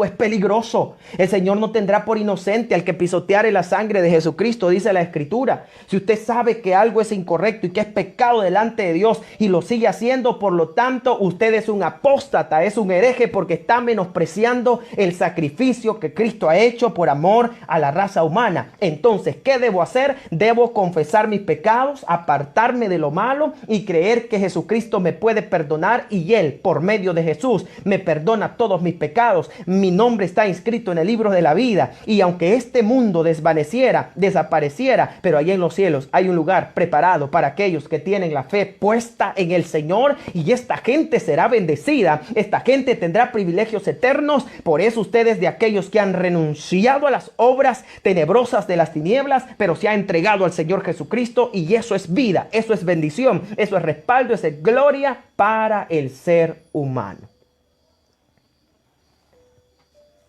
es peligroso. El Señor no tendrá por inocente al que pisoteare la sangre de Jesucristo, dice la Escritura. Si usted sabe que algo es incorrecto y que es pecado delante de Dios y lo sigue haciendo, por lo tanto, usted es un apóstata, es un hereje, porque está menospreciando el sacrificio que Cristo ha hecho por amor a la raza humana. Entonces, ¿qué debo hacer? Debo confesar mis pecados, apartarme de lo malo y creer que Jesucristo Jesucristo me puede perdonar y Él, por medio de Jesús, me perdona todos mis pecados. Mi nombre está inscrito en el libro de la vida y aunque este mundo desapareciera, pero allá en los cielos hay un lugar preparado para aquellos que tienen la fe puesta en el Señor y esta gente será bendecida. Esta gente tendrá privilegios eternos. Por eso ustedes de aquellos que han renunciado a las obras tenebrosas de las tinieblas, pero se ha entregado al Señor Jesucristo, y eso es vida, eso es bendición, eso es respaldo, eso es gloria para el ser humano.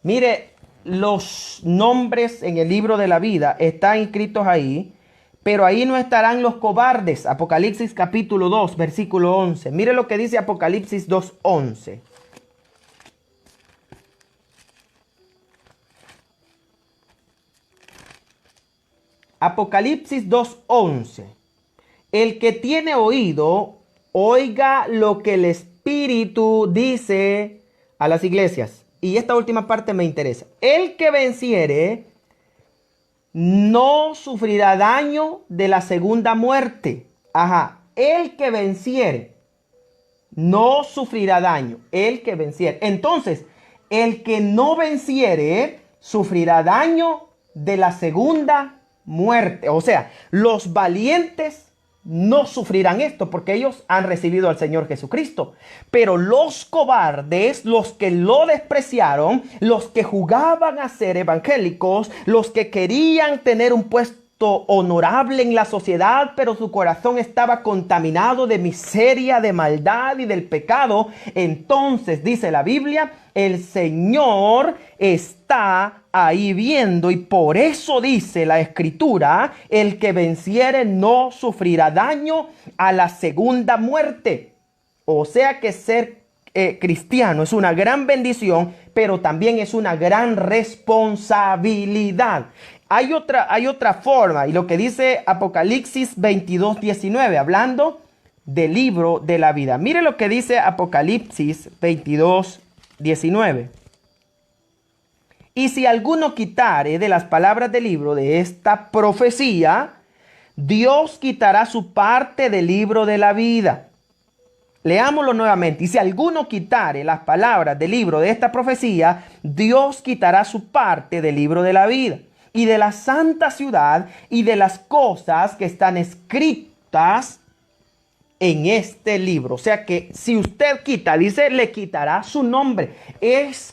Mire, los nombres en el libro de la vida están inscritos ahí, pero ahí no estarán los cobardes. Apocalipsis capítulo 2, versículo 11. Mire lo que dice Apocalipsis 2:11. Apocalipsis 2:11. El que tiene oído, oiga lo que el Espíritu dice a las iglesias. Y esta última parte me interesa. El que venciere no sufrirá daño de la segunda muerte. Ajá. El que venciere no sufrirá daño. El que venciere. Entonces, el que no venciere sufrirá daño de la segunda muerte. O sea, los valientes no sufrirán esto porque ellos han recibido al Señor Jesucristo. Pero los cobardes, los que lo despreciaron, los que jugaban a ser evangélicos, los que querían tener un puesto honorable en la sociedad, pero su corazón estaba contaminado de miseria, de maldad y del pecado, entonces dice la Biblia, el Señor está ahí viendo, y por eso dice la Escritura, el que venciere no sufrirá daño a la segunda muerte. O sea que ser cristiano es una gran bendición, pero también es una gran responsabilidad. Hay otra forma, y lo que dice Apocalipsis 22:19, hablando del libro de la vida. Mire lo que dice Apocalipsis 22:19. Y si alguno quitare de las palabras del libro de esta profecía, Dios quitará su parte del libro de la vida. Leámoslo nuevamente. Y si alguno quitare las palabras del libro de esta profecía, Dios quitará su parte del libro de la vida y de la santa ciudad y de las cosas que están escritas en este libro. O sea que si usted quita, dice, le quitará su nombre. Es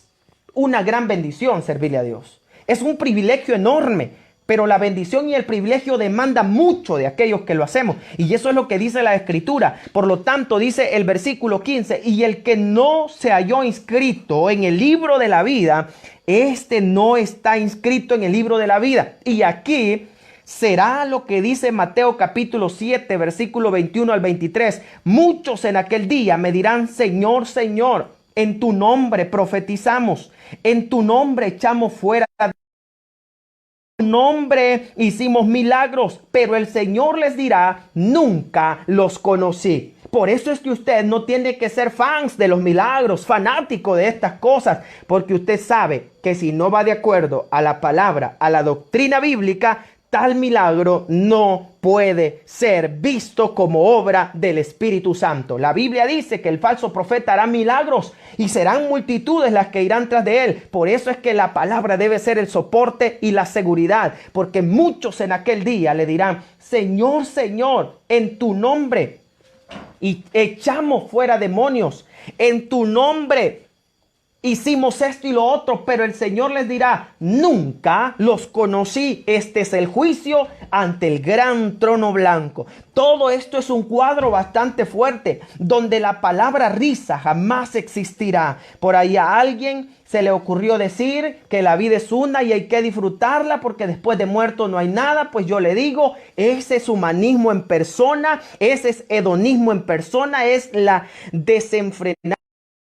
una gran bendición servirle a Dios. Es un privilegio enorme. Pero la bendición y el privilegio demanda mucho de aquellos que lo hacemos. Y eso es lo que dice la Escritura. Por lo tanto, dice el versículo 15, y el que no se halló inscrito en el libro de la vida, este no está inscrito en el libro de la vida. Y aquí será lo que dice Mateo capítulo 7, versículo 21 al 23. Muchos en aquel día me dirán, Señor, Señor, en tu nombre profetizamos, en tu nombre echamos fuera nombre hicimos milagros, pero el Señor les dirá, nunca los conocí. Por eso es que usted no tiene que ser fans de los milagros, fanático de estas cosas, porque usted sabe que si no va de acuerdo a la palabra, a la doctrina bíblica, tal milagro no puede ser visto como obra del Espíritu Santo. La Biblia dice que el falso profeta hará milagros y serán multitudes las que irán tras de él. Por eso es que la palabra debe ser el soporte y la seguridad, porque muchos en aquel día le dirán, Señor, Señor, en tu nombre y echamos fuera demonios, en tu nombre hicimos esto y lo otro, pero el Señor les dirá, nunca los conocí. Este es el juicio ante el gran trono blanco. Todo esto es un cuadro bastante fuerte, donde la palabra risa jamás existirá. Por ahí a alguien se le ocurrió decir que la vida es una y hay que disfrutarla porque después de muerto no hay nada. Pues yo le digo, ese es humanismo en persona, ese es hedonismo en persona, es la desenfrenada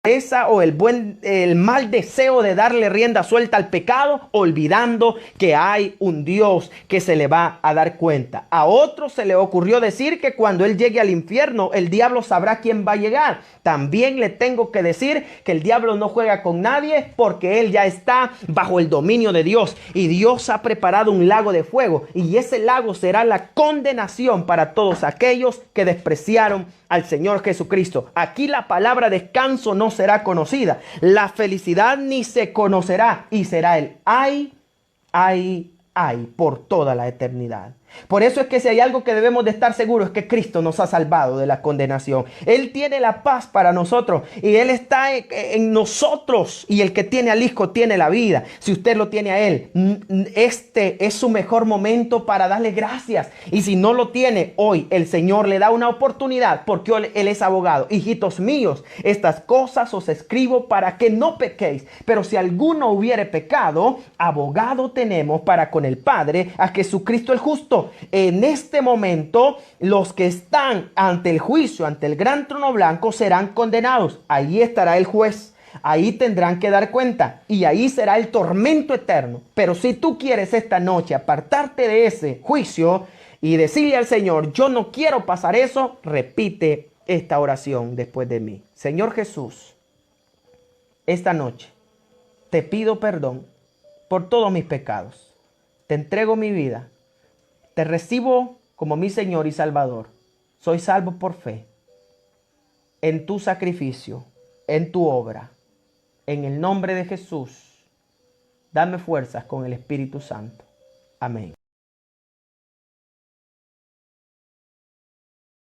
esa o el mal deseo de darle rienda suelta al pecado, olvidando que hay un Dios que se le va a dar cuenta. A otro se le ocurrió decir que cuando él llegue al infierno, el diablo sabrá quién va a llegar. También le tengo que decir que el diablo no juega con nadie porque él ya está bajo el dominio de Dios y Dios ha preparado un lago de fuego y ese lago será la condenación para todos aquellos que despreciaron al Señor Jesucristo. Aquí la palabra descanso no será conocida, la felicidad ni se conocerá y será el ay, ay, ay por toda la eternidad. Por eso es que si hay algo que debemos de estar seguros es que Cristo nos ha salvado de la condenación. Él tiene la paz para nosotros y Él está en nosotros y el que tiene al Hijo tiene la vida. Si usted lo tiene a Él, este es su mejor momento para darle gracias. Y si no lo tiene hoy, el Señor le da una oportunidad porque Él es abogado. Hijitos míos, estas cosas os escribo para que no pequéis. Pero si alguno hubiere pecado, abogado tenemos para con el Padre, a Jesucristo el justo. En este momento, los que están ante el juicio, ante el gran trono blanco, serán condenados. Ahí estará el juez. Ahí tendrán que dar cuenta y ahí será el tormento eterno. Pero si tú quieres esta noche apartarte de ese juicio y decirle al Señor, yo no quiero pasar eso, repite esta oración después de mí. Señor Jesús, esta noche te pido perdón por todos mis pecados. Te entrego mi vida. Te recibo como mi Señor y Salvador. Soy salvo por fe en tu sacrificio, en tu obra. En el nombre de Jesús, dame fuerzas con el Espíritu Santo. Amén.